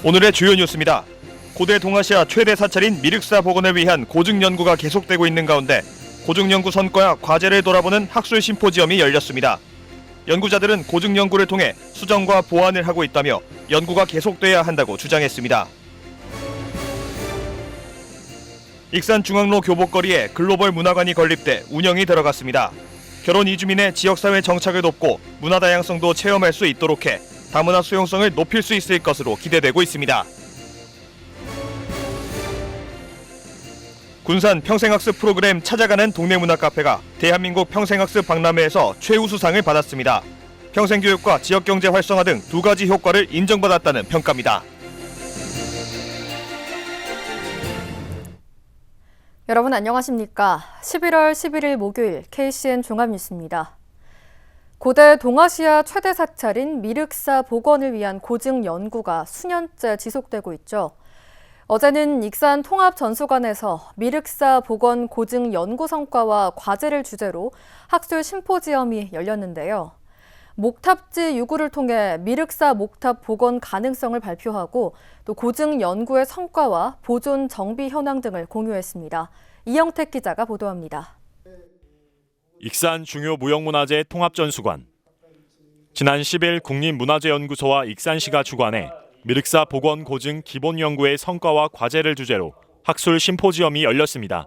오늘의 주요 뉴스입니다. 고대 동아시아 최대 사찰인 미륵사 복원을 위한 고증 연구가 계속되고 있는 가운데 고증 연구 성과와 과제를 돌아보는 학술 심포지엄이 열렸습니다. 연구자들은 고증 연구를 통해 수정과 보완을 하고 있다며 연구가 계속돼야 한다고 주장했습니다. 익산 중앙로 교복거리에 글로벌 문화관이 건립돼 운영이 들어갔습니다. 결혼 이주민의 지역사회 정착을 돕고 문화 다양성도 체험할 수 있도록 해 다문화 수용성을 높일 수 있을 것으로 기대되고 있습니다. 군산 평생학습 프로그램 찾아가는 동네문화 카페가 대한민국 평생학습 박람회에서 최우수상을 받았습니다. 평생교육과 지역경제 활성화 등 두 가지 효과를 인정받았다는 평가입니다. 여러분 안녕하십니까? 11월 11일 목요일 KCN 종합뉴스입니다. 고대 동아시아 최대 사찰인 미륵사 복원을 위한 고증 연구가 수년째 지속되고 있죠. 어제는 익산 통합전수관에서 미륵사 복원 고증 연구 성과와 과제를 주제로 학술 심포지엄이 열렸는데요. 목탑지 유구를 통해 미륵사 목탑 복원 가능성을 발표하고 또 고증 연구의 성과와 보존 정비 현황 등을 공유했습니다. 이영택 기자가 보도합니다. 익산 중요 무형문화재 통합전수관. 지난 10일 국립문화재연구소와 익산시가 주관해 미륵사 복원 고증 기본 연구의 성과와 과제를 주제로 학술 심포지엄이 열렸습니다.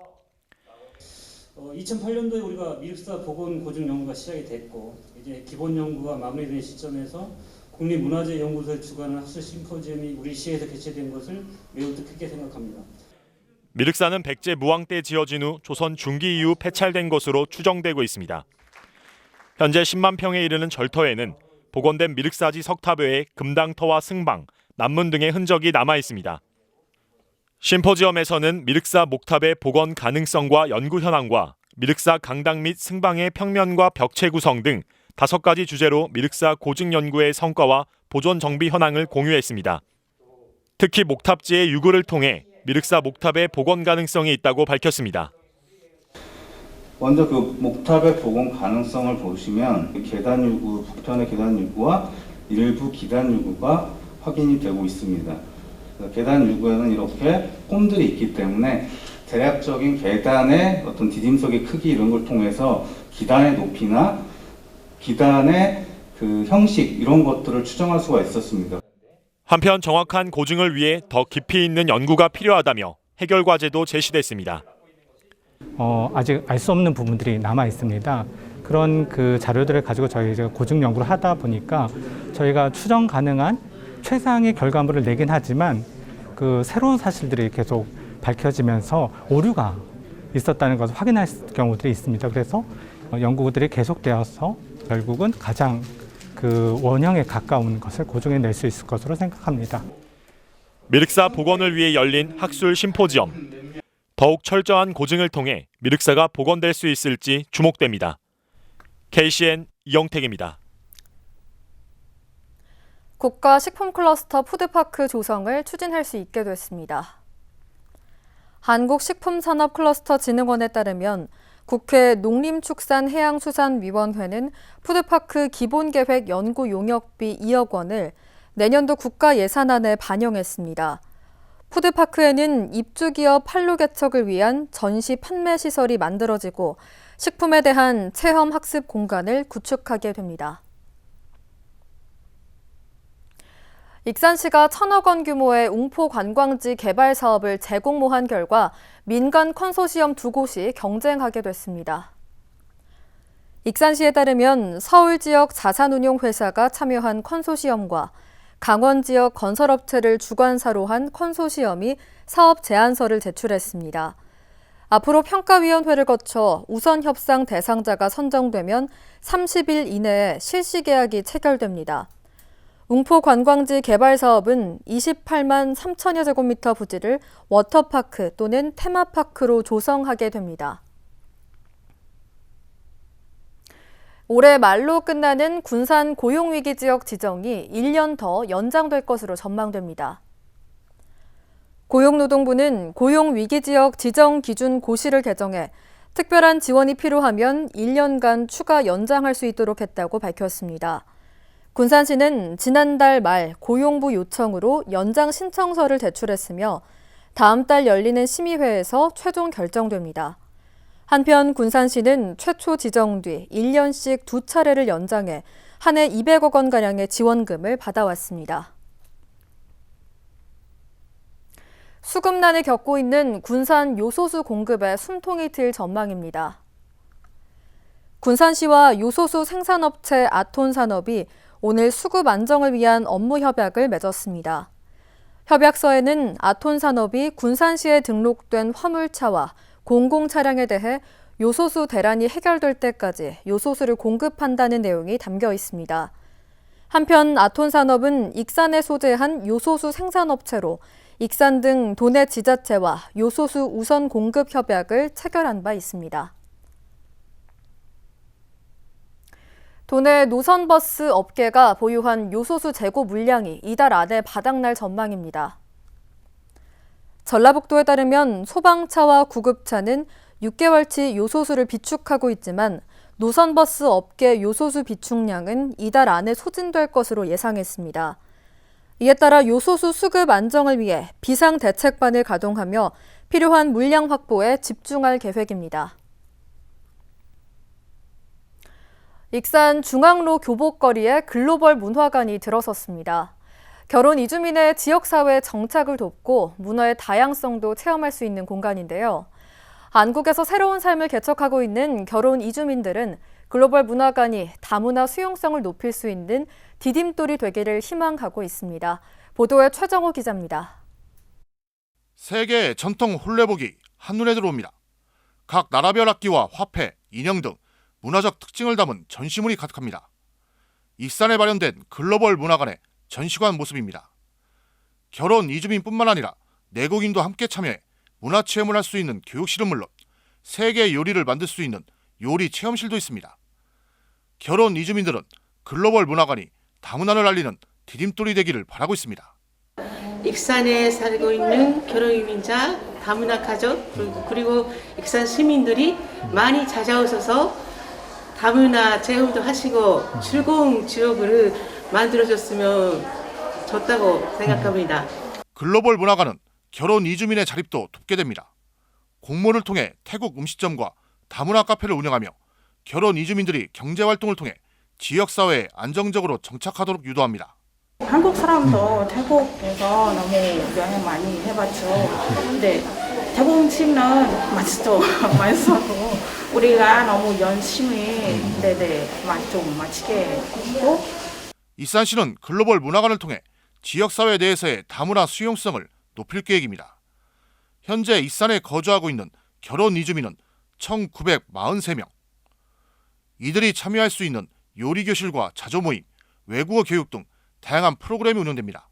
2008년도에 우리가 미륵사 복원 고증 연구가 시작이 됐고 이제 기본 연구가 마무리된 시점에서 국립문화재연구소에 주관한 학술 심포지엄이 우리 시에서 개최된 것을 매우 뜻깊게 생각합니다. 미륵사는 백제 무왕 때 지어진 후 조선 중기 이후 폐찰된 것으로 추정되고 있습니다. 현재 10만 평에 이르는 절터에는 복원된 미륵사지 석탑 외에 금당터와 승방, 난문 등의 흔적이 남아 있습니다. 심포지엄에서는 미륵사 목탑의 복원 가능성과 연구 현황과 미륵사 강당 및 승방의 평면과 벽체 구성 등 5가지 주제로 미륵사 고증 연구의 성과와 보존 정비 현황을 공유했습니다. 특히 목탑지의 유구를 통해 미륵사 목탑의 복원 가능성이 있다고 밝혔습니다. 먼저 그 목탑의 복원 가능성을 보시면 계단 유구, 북편의 계단 유구와 일부 기단 유구가 확인이 되고 있습니다. 계단 유구에는 이렇게 홈들이 있기 때문에 대략적인 계단의 어떤 디딤석의 크기 이런 걸 통해서 기단의 높이나 기단의 그 형식 이런 것들을 추정할 수가 있었습니다. 한편 정확한 고증을 위해 더 깊이 있는 연구가 필요하다며 해결 과제도 제시됐습니다. 아직 알 수 없는 부분들이 남아 있습니다. 그런 그 자료들을 가지고 저희가 고증 연구를 하다 보니까 저희가 추정 가능한 최상의 결과물을 내긴 하지만 그 새로운 사실들이 계속 밝혀지면서 오류가 있었다는 것을 확인할 경우들이 있습니다. 그래서 연구들이 계속되어서 결국은 가장 그 원형에 가까운 것을 고증해 낼 수 있을 것으로 생각합니다. 미륵사 복원을 위해 열린 학술 심포지엄. 더욱 철저한 고증을 통해 미륵사가 복원될 수 있을지 주목됩니다. KCN 이영택입니다. 국가식품클러스터 푸드파크 조성을 추진할 수 있게 됐습니다. 한국식품산업클러스터진흥원에 따르면 국회 농림축산해양수산위원회는 푸드파크 기본계획 연구 용역비 2억 원을 내년도 국가 예산안에 반영했습니다. 푸드파크에는 입주기업 판로 개척을 위한 전시 판매 시설이 만들어지고 식품에 대한 체험 학습 공간을 구축하게 됩니다. 익산시가 1,000억 원 규모의 웅포 관광지 개발 사업을 재공모한 결과 민간 컨소시엄 2곳이 경쟁하게 됐습니다. 익산시에 따르면 서울 지역 자산운용회사가 참여한 컨소시엄과 강원 지역 건설업체를 주관사로 한 컨소시엄이 사업 제안서를 제출했습니다. 앞으로 평가위원회를 거쳐 우선 협상 대상자가 선정되면 30일 이내에 실시 계약이 체결됩니다. 웅포 관광지 개발 사업은 28만 3천여 제곱미터 부지를 워터파크 또는 테마파크로 조성하게 됩니다. 올해 말로 끝나는 군산 고용위기 지역 지정이 1년 더 연장될 것으로 전망됩니다. 고용노동부는 고용위기 지역 지정 기준 고시를 개정해 특별한 지원이 필요하면 1년간 추가 연장할 수 있도록 했다고 밝혔습니다. 군산시는 지난달 말 고용부 요청으로 연장 신청서를 제출했으며 다음 달 열리는 심의회에서 최종 결정됩니다. 한편 군산시는 최초 지정 뒤 1년씩 2차례를 연장해 한 해 200억 원가량의 지원금을 받아왔습니다. 수급난을 겪고 있는 군산 요소수 공급에 숨통이 트일 전망입니다. 군산시와 요소수 생산업체 아톤산업이 오늘 수급 안정을 위한 업무 협약을 맺었습니다. 협약서에는 아톤산업이 군산시에 등록된 화물차와 공공차량에 대해 요소수 대란이 해결될 때까지 요소수를 공급한다는 내용이 담겨 있습니다. 한편 아톤산업은 익산에 소재한 요소수 생산업체로 익산 등 도내 지자체와 요소수 우선 공급 협약을 체결한 바 있습니다. 도내 노선버스 업계가 보유한 요소수 재고 물량이 이달 안에 바닥날 전망입니다. 전라북도에 따르면 소방차와 구급차는 6개월치 요소수를 비축하고 있지만 노선버스 업계 요소수 비축량은 이달 안에 소진될 것으로 예상했습니다. 이에 따라 요소수 수급 안정을 위해 비상대책반을 가동하며 필요한 물량 확보에 집중할 계획입니다. 익산 중앙로 교복거리에 글로벌 문화관이 들어섰습니다. 결혼 이주민의 지역사회 정착을 돕고 문화의 다양성도 체험할 수 있는 공간인데요. 안국에서 새로운 삶을 개척하고 있는 결혼 이주민들은 글로벌 문화관이 다문화 수용성을 높일 수 있는 디딤돌이 되기를 희망하고 있습니다. 보도에 최정호 기자입니다. 세계의 전통 혼례복이 한눈에 들어옵니다. 각 나라별 악기와 화폐, 인형 등 문화적 특징을 담은 전시물이 가득합니다. 익산에 마련된 글로벌 문화관의 전시관 모습입니다. 결혼 이주민뿐만 아니라 내국인도 함께 참여해 문화체험을 할 수 있는 교육실은 물론 세계 요리를 만들 수 있는 요리 체험실도 있습니다. 결혼 이주민들은 글로벌 문화관이 다문화를 알리는 디딤돌이 되기를 바라고 있습니다. 익산에 살고 있는 결혼 이민자, 다문화 가족, 그리고 익산 시민들이 많이 찾아오셔서 다문화 체험도 하시고 즐거운 지역을 만들어줬으면 좋다고 생각합니다. 글로벌 문화관은 결혼 이주민의 자립도 돕게 됩니다. 공모를 통해 태국 음식점과 다문화 카페를 운영하며 결혼 이주민들이 경제활동을 통해 지역사회에 안정적으로 정착하도록 유도합니다. 한국 사람도 태국에서 너무 여행 많이 해봤죠. 근데 태국 음식은 맛있죠. 맛있어서 우리가 너무 열심히 좀 맛있게 했고. 익산시는 글로벌 문화관을 통해 지역사회 내에서의 다문화 수용성을 높일 계획입니다. 현재 익산에 거주하고 있는 결혼 이주민은 1943명. 이들이 참여할 수 있는 요리교실과 자조모임, 외국어 교육 등 다양한 프로그램이 운영됩니다.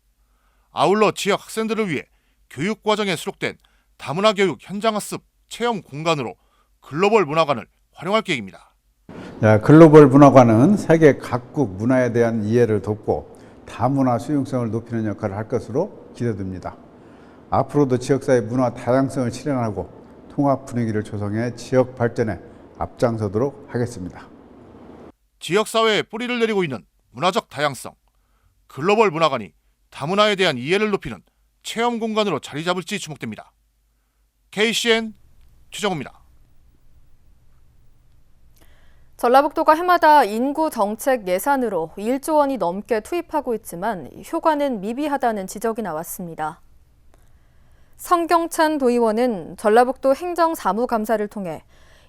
아울러 지역 학생들을 위해 교육과정에 수록된 다문화 교육 현장학습 체험 공간으로 글로벌 문화관을 활용할 계획입니다. 글로벌 문화관은 세계 각국 문화에 대한 이해를 돕고 다문화 수용성을 높이는 역할을 할 것으로 기대됩니다. 앞으로도 지역사회 문화 다양성을 실현하고 통합 분위기를 조성해 지역 발전에 앞장서도록 하겠습니다. 지역사회에 뿌리를 내리고 있는 문화적 다양성, 글로벌 문화관이 다문화에 대한 이해를 높이는 체험 공간으로 자리 잡을지 주목됩니다. KCN 최정호입니다. 전라북도가 해마다 인구 정책 예산으로 1조 원이 넘게 투입하고 있지만 효과는 미비하다는 지적이 나왔습니다. 성경찬 도의원은 전라북도 행정사무감사를 통해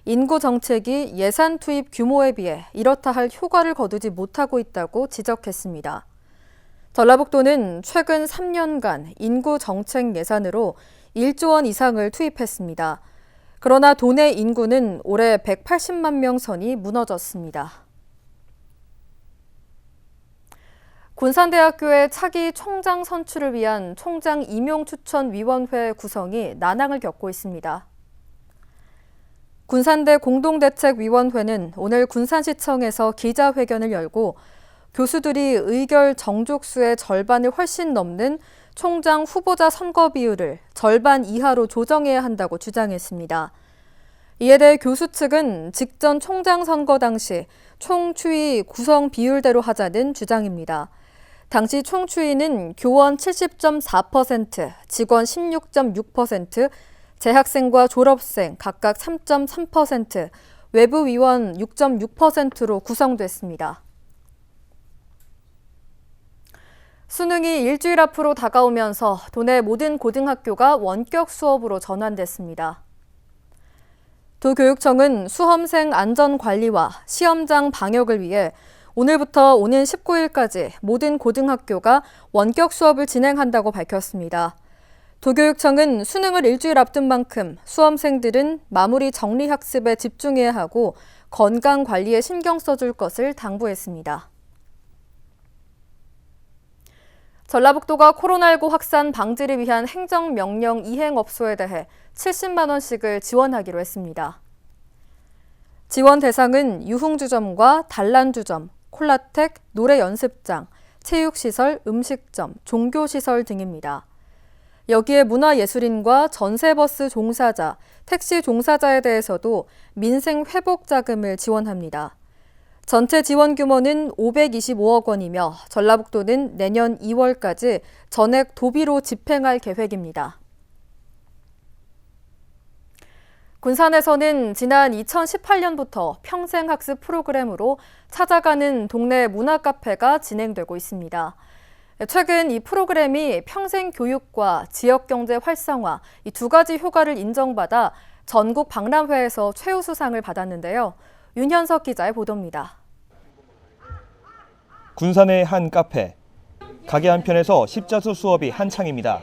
인구 정책이 예산 투입 규모에 비해 이렇다 할 효과를 거두지 못하고 있다고 지적했습니다. 전라북도는 최근 3년간 인구 정책 예산으로 1조 원 이상을 투입했습니다. 그러나 도내 인구는 올해 180만 명 선이 무너졌습니다. 군산대학교의 차기 총장 선출을 위한 총장 임용추천위원회 구성이 난항을 겪고 있습니다. 군산대 공동대책위원회는 오늘 군산시청에서 기자회견을 열고 교수들이 의결 정족수의 절반을 훨씬 넘는 총장 후보자 선거 비율을 절반 이하로 조정해야 한다고 주장했습니다. 이에 대해 교수 측은 직전 총장 선거 당시 총추위 구성 비율대로 하자는 주장입니다. 당시 총추위는 교원 70.4%, 직원 16.6%, 재학생과 졸업생 각각 3.3%, 외부 위원 6.6%로 구성됐습니다. 수능이 일주일 앞으로 다가오면서 도내 모든 고등학교가 원격 수업으로 전환됐습니다. 도교육청은 수험생 안전관리와 시험장 방역을 위해 오늘부터 오는 19일까지 모든 고등학교가 원격 수업을 진행한다고 밝혔습니다. 도교육청은 수능을 일주일 앞둔 만큼 수험생들은 마무리 정리 학습에 집중해야 하고 건강 관리에 신경 써줄 것을 당부했습니다. 전라북도가 코로나19 확산 방지를 위한 행정명령 이행업소에 대해 70만 원씩을 지원하기로 했습니다. 지원 대상은 유흥주점과 단란주점, 콜라텍, 노래연습장, 체육시설, 음식점, 종교시설 등입니다. 여기에 문화예술인과 전세버스 종사자, 택시 종사자에 대해서도 민생회복자금을 지원합니다. 전체 지원 규모는 525억 원이며 전라북도는 내년 2월까지 전액 도비로 집행할 계획입니다. 군산에서는 지난 2018년부터 평생학습 프로그램으로 찾아가는 동네 문화카페가 진행되고 있습니다. 최근 이 프로그램이 평생교육과 지역경제 활성화 이 두 가지 효과를 인정받아 전국 박람회에서 최우수상을 받았는데요. 윤현석 기자의 보도입니다. 군산의 한 카페. 가게 한편에서 십자수 수업이 한창입니다.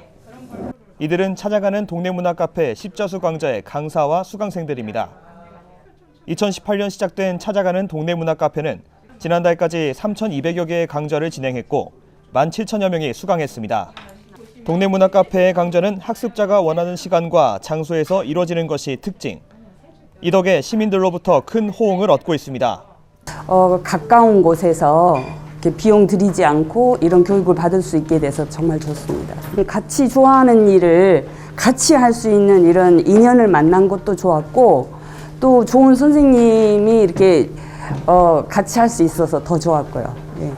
이들은 찾아가는 동네 문화 카페 십자수 강좌의 강사와 수강생들입니다. 2018년 시작된 찾아가는 동네 문화 카페는 지난달까지 3,200여 개의 강좌를 진행했고 17,000여 명이 수강했습니다. 동네 문화 카페의 강좌는 학습자가 원하는 시간과 장소에서 이루어지는 것이 특징. 이 덕에 시민들로부터 큰 호응을 얻고 있습니다. 가까운 곳에서 이렇게 비용 들이지 않고 이런 교육을 받을 수 있게 돼서 정말 좋습니다. 같이 좋아하는 일을 같이 할 수 있는 이런 인연을 만난 것도 좋았고 또 좋은 선생님이 이렇게 같이 할 수 있어서 더 좋았고요. 예.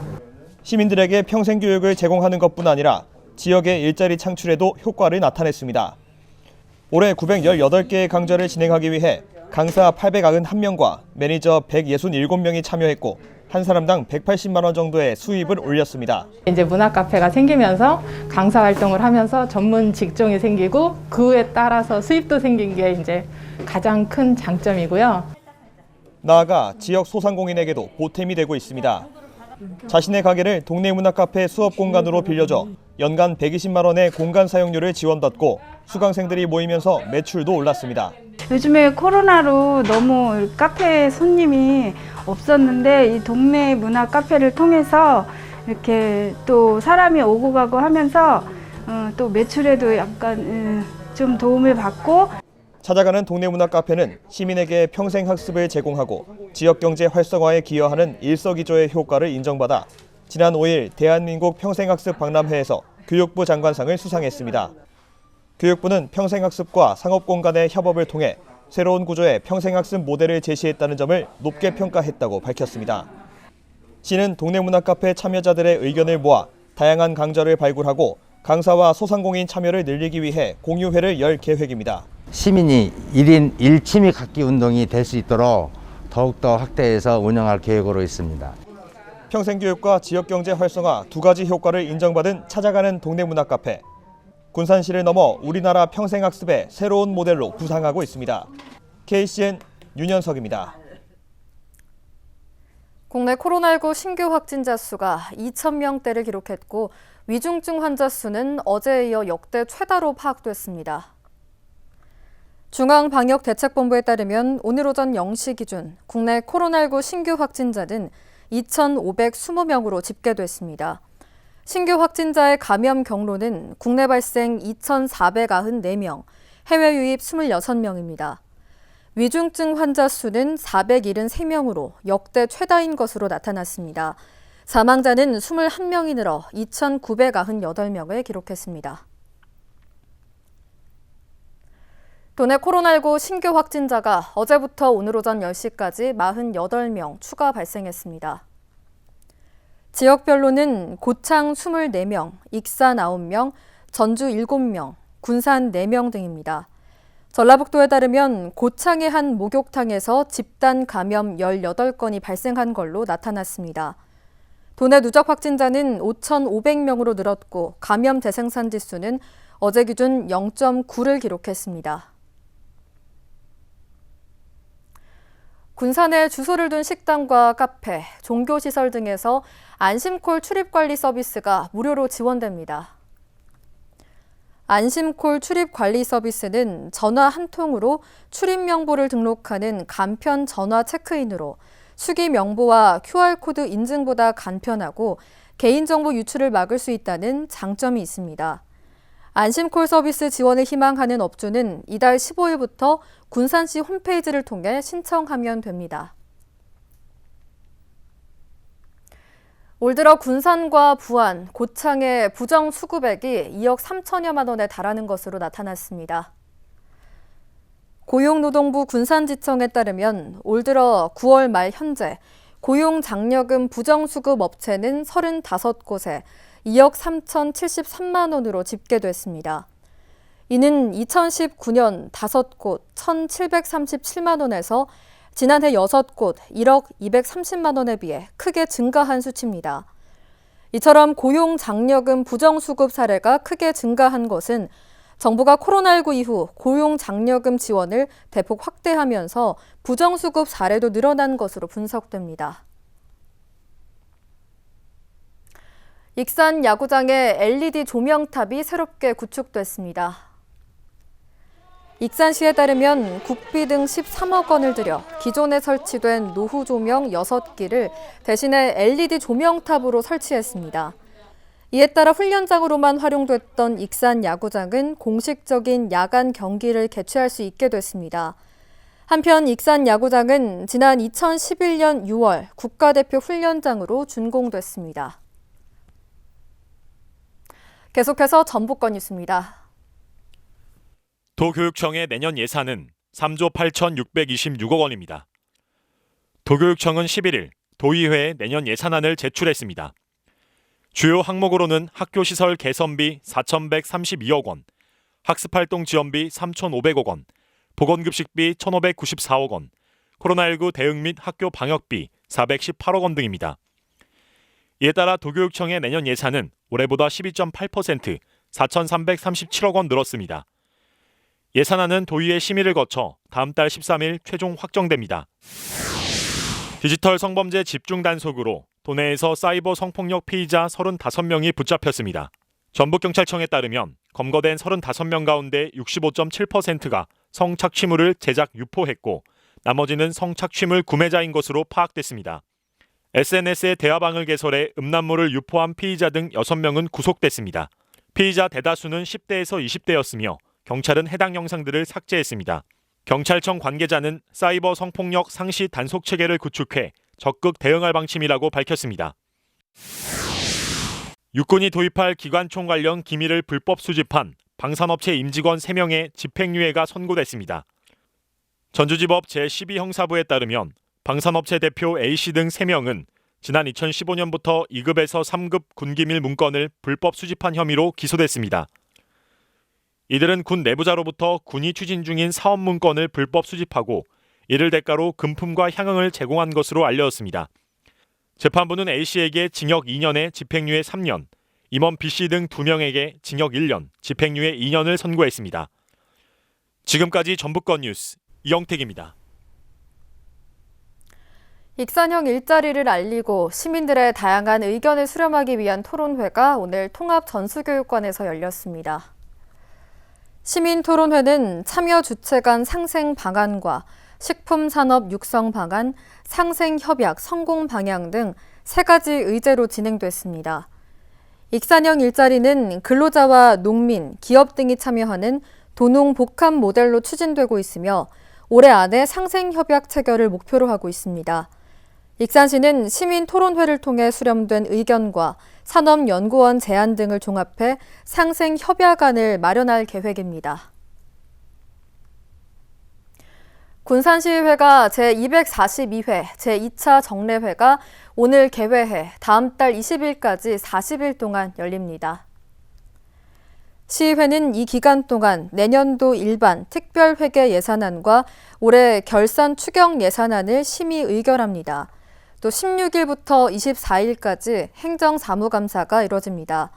시민들에게 평생교육을 제공하는 것뿐 아니라 지역의 일자리 창출에도 효과를 나타냈습니다. 올해 918개의 강좌를 진행하기 위해 강사 891명과 매니저 167명이 참여했고 한 사람당 180만 원 정도의 수입을 올렸습니다. 이제 문화 카페가 생기면서 강사 활동을 하면서 전문 직종이 생기고 그에 따라서 수입도 생긴 게 이제 가장 큰 장점이고요. 나아가 지역 소상공인에게도 보탬이 되고 있습니다. 자신의 가게를 동네 문화 카페 수업 공간으로 빌려줘 연간 120만 원의 공간 사용료를 지원받고 수강생들이 모이면서 매출도 올랐습니다. 요즘에 코로나로 너무 카페 손님이 없었는데 이 동네 문화 카페를 통해서 이렇게 또 사람이 오고 가고 하면서 또 매출에도 약간 좀 도움을 받고. 찾아가는 동네 문화 카페는 시민에게 평생 학습을 제공하고 지역 경제 활성화에 기여하는 일석이조의 효과를 인정받아 지난 5일 대한민국 평생학습 박람회에서 교육부 장관상을 수상했습니다. 교육부는 평생학습과 상업공간의 협업을 통해 새로운 구조의 평생학습 모델을 제시했다는 점을 높게 평가했다고 밝혔습니다. 시는 동네 문화 카페 참여자들의 의견을 모아 다양한 강좌를 발굴하고 강사와 소상공인 참여를 늘리기 위해 공유회를 열 계획입니다. 시민이 1인 1취미 갖기 운동이 될 수 있도록 더욱더 확대해서 운영할 계획으로 있습니다. 평생교육과 지역경제 활성화 두 가지 효과를 인정받은 찾아가는 동네 문화 카페. 군산시를 넘어 우리나라 평생학습의 새로운 모델로 부상하고 있습니다. KCN 윤현석입니다. 국내 코로나19 신규 확진자 수가 2,000명대를 기록했고 위중증 환자 수는 어제에 이어 역대 최다로 파악됐습니다. 중앙방역대책본부에 따르면 오늘 오전 0시 기준 국내 코로나19 신규 확진자는 2,520명으로 집계됐습니다. 신규 확진자의 감염 경로는 국내 발생 2,494명, 해외 유입 26명입니다. 위중증 환자 수는 473명으로 역대 최다인 것으로 나타났습니다. 사망자는 21명이 늘어 2,998명을 기록했습니다. 도내 코로나19 신규 확진자가 어제부터 오늘 오전 10시까지 48명 추가 발생했습니다. 지역별로는 고창 24명, 익산 9명, 전주 7명, 군산 4명 등입니다. 전라북도에 따르면 고창의 한 목욕탕에서 집단 감염 18건이 발생한 걸로 나타났습니다. 도내 누적 확진자는 5,500명으로 늘었고 감염 대생산 지수는 어제 기준 0.9를 기록했습니다. 군산에 주소를 둔 식당과 카페, 종교시설 등에서 안심콜 출입관리 서비스가 무료로 지원됩니다. 안심콜 출입관리 서비스는 전화 한 통으로 출입 명부를 등록하는 간편 전화 체크인으로 수기 명부와 QR코드 인증보다 간편하고 개인정보 유출을 막을 수 있다는 장점이 있습니다. 안심콜 서비스 지원을 희망하는 업주는 이달 15일부터 군산시 홈페이지를 통해 신청하면 됩니다. 올 들어 군산과 부안, 고창의 부정수급액이 2억 3천여만 원에 달하는 것으로 나타났습니다. 고용노동부 군산지청에 따르면 올 들어 9월 말 현재 고용장려금 부정수급 업체는 35곳에 2억 3,073만 원으로 집계됐습니다. 이는 2019년 5곳 1,737만 원에서 지난해 6곳 1억 230만 원에 비해 크게 증가한 수치입니다. 이처럼 고용장려금 부정수급 사례가 크게 증가한 것은 정부가 코로나19 이후 고용장려금 지원을 대폭 확대하면서 부정수급 사례도 늘어난 것으로 분석됩니다. 익산 야구장에 LED 조명탑이 새롭게 구축됐습니다. 익산시에 따르면 국비 등 13억 원을 들여 기존에 설치된 노후 조명 6기를 대신에 LED 조명탑으로 설치했습니다. 이에 따라 훈련장으로만 활용됐던 익산 야구장은 공식적인 야간 경기를 개최할 수 있게 됐습니다. 한편 익산 야구장은 지난 2011년 6월 국가대표 훈련장으로 준공됐습니다. 계속해서 전북권 뉴스입니다. 도교육청의 내년 예산은 3조 8,626억 원입니다. 도교육청은 11일 도의회에 내년 예산안을 제출했습니다. 주요 항목으로는 학교시설 개선비 4,132억 원, 학습활동 지원비 3,500억 원, 보건급식비 1,594억 원, 코로나19 대응 및 학교 방역비 418억 원 등입니다. 이에 따라 도교육청의 내년 예산은 올해보다 12.8% 4,337억 원 늘었습니다. 예산안은 도의회 심의를 거쳐 다음 달 13일 최종 확정됩니다. 디지털 성범죄 집중 단속으로 도내에서 사이버 성폭력 피의자 35명이 붙잡혔습니다. 전북경찰청에 따르면 검거된 35명 가운데 65.7%가 성착취물을 제작 유포했고 나머지는 성착취물 구매자인 것으로 파악됐습니다. SNS에 대화방을 개설해 음란물을 유포한 피의자 등 6명은 구속됐습니다. 피의자 대다수는 10대에서 20대였으며 경찰은 해당 영상들을 삭제했습니다. 경찰청 관계자는 사이버 성폭력 상시 단속 체계를 구축해 적극 대응할 방침이라고 밝혔습니다. 육군이 도입할 기관총 관련 기밀을 불법 수집한 방산업체 임직원 3명의 집행유예가 선고됐습니다. 전주지법 제12형사부에 따르면 방산업체 대표 A씨 등 3명은 지난 2015년부터 2급에서 3급 군기밀 문건을 불법 수집한 혐의로 기소됐습니다. 이들은 군 내부자로부터 군이 추진 중인 사업 문건을 불법 수집하고 이를 대가로 금품과 향응을 제공한 것으로 알려졌습니다. 재판부는 A씨에게 징역 2년에 집행유예 3년, 임원 B씨 등 2명에게 징역 1년, 집행유예 2년을 선고했습니다. 지금까지 전북권 뉴스 이영택입니다. 익산형 일자리를 알리고 시민들의 다양한 의견을 수렴하기 위한 토론회가 오늘 통합전수교육관에서 열렸습니다. 시민토론회는 참여 주체 간 상생 방안과 식품산업 육성 방안, 상생협약 성공 방향 등 3가지 의제로 진행됐습니다. 익산형 일자리는 근로자와 농민, 기업 등이 참여하는 도농복합 모델로 추진되고 있으며 올해 안에 상생협약 체결을 목표로 하고 있습니다. 익산시는 시민토론회를 통해 수렴된 의견과 산업연구원 제안 등을 종합해 상생협약안을 마련할 계획입니다. 군산시의회가 제242회 제2차 정례회가 오늘 개회해 다음 달 20일까지 40일 동안 열립니다. 시의회는 이 기간 동안 내년도 일반 특별회계 예산안과 올해 결산 추경 예산안을 심의 의결합니다. 또 16일부터 24일까지 행정사무감사가 이뤄집니다.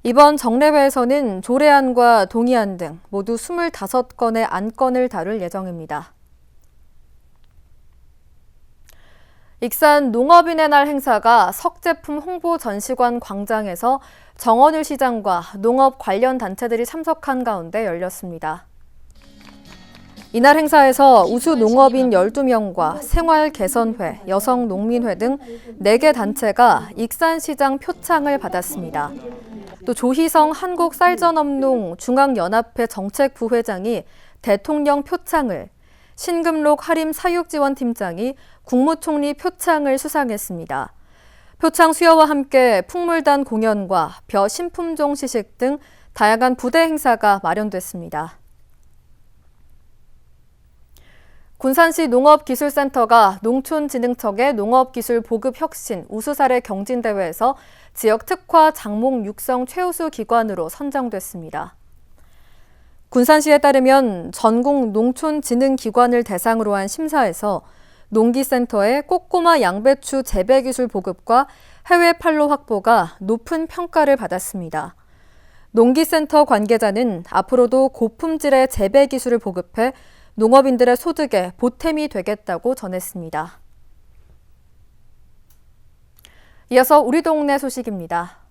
이번 정례회에서는 조례안과 동의안 등 모두 25건의 안건을 다룰 예정입니다. 익산 농업인의 날 행사가 석제품 홍보 전시관 광장에서 정원일 시장과 농업 관련 단체들이 참석한 가운데 열렸습니다. 이날 행사에서 우수 농업인 12명과 생활개선회, 여성농민회 등 4개 단체가 익산시장 표창을 받았습니다. 또 조희성 한국쌀전업농 중앙연합회 정책부회장이 대통령 표창을, 신금록 하림사육지원팀장이 국무총리 표창을 수상했습니다. 표창 수여와 함께 풍물단 공연과 벼 신품종 시식 등 다양한 부대 행사가 마련됐습니다. 군산시 농업기술센터가 농촌진흥청의 농업기술 보급 혁신 우수사례 경진대회에서 지역 특화 장목 육성 최우수 기관으로 선정됐습니다. 군산시에 따르면 전국 농촌진흥기관을 대상으로 한 심사에서 농기센터의 꼬꼬마 양배추 재배기술 보급과 해외 판로 확보가 높은 평가를 받았습니다. 농기센터 관계자는 앞으로도 고품질의 재배기술을 보급해 농업인들의 소득에 보탬이 되겠다고 전했습니다. 이어서 우리 동네 소식입니다.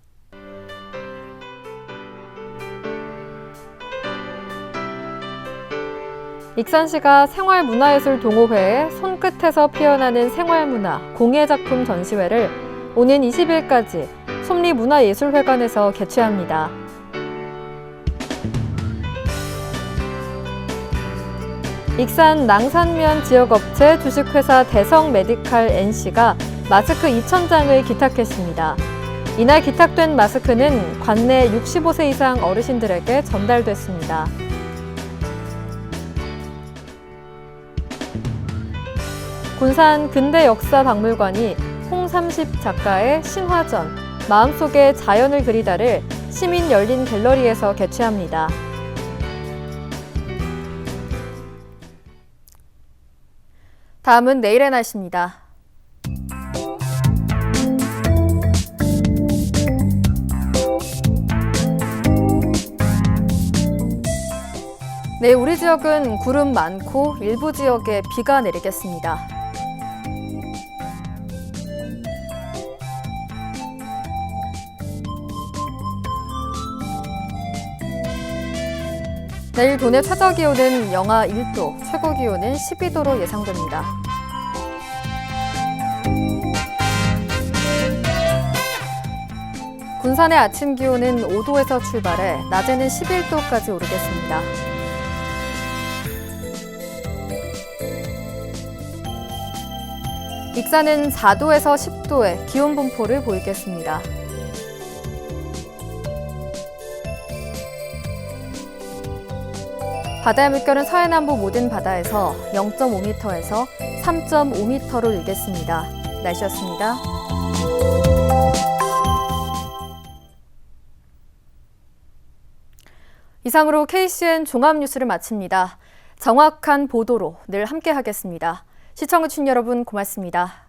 익산시가 생활문화예술동호회의 손끝에서 피어나는 생활문화 공예작품 전시회를 오는 20일까지 솜리문화예술회관에서 개최합니다. 익산 낭산면 지역업체 주식회사 대성메디칼 NC가 마스크 2,000장을 기탁했습니다. 이날 기탁된 마스크는 관내 65세 이상 어르신들에게 전달됐습니다. 군산 근대역사박물관이 홍삼십 작가의 신화전, 마음속의 자연을 그리다를 시민 열린 갤러리에서 개최합니다. 다음은 내일의 날씨입니다. 내일 우리 지역은 구름 많고 일부 지역에 비가 내리겠습니다. 내일 도내 최저기온은 영하 1도, 최고기온은 12도로 예상됩니다. 군산의 아침 기온은 5도에서 출발해 낮에는 11도까지 오르겠습니다. 익산은 4도에서 10도의 기온 분포를 보이겠습니다. 바다의 물결은 서해남부 모든 바다에서 0.5m에서 3.5m로 일겠습니다. 날씨였습니다. 이상으로 KCN 종합뉴스를 마칩니다. 정확한 보도로 늘 함께하겠습니다. 시청해주신 여러분 고맙습니다.